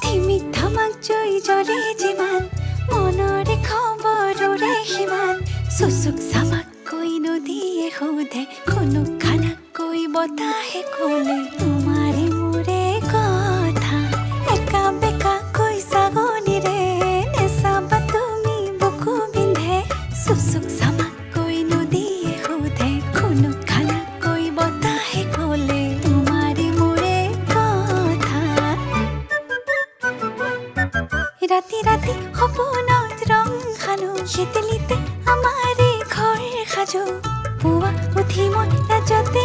ধিমিক ধামাক জয় জলে যিমান মনৰে খবৰৰে সিমান চুচুক চামাককৈ নদীয়ে সোধে খুনুক খানাকৈ বতাহে ক'লে তোমাৰে মোৰে কথা একা বেকাকৈ ছাগলীৰে নেচাবা তুমি বুকু বিন্ধে চুচুক চামাককৈ নদীয়ে সোধে খুনুক খানাকৈ বতাহে ক'লে তোমাৰে মোৰে কথা ৰাতি ৰাতি সপোনত ৰং সানো শীতলিতে আমাৰে ঘৰ সাজো পুৱা উঠি মই লাজতে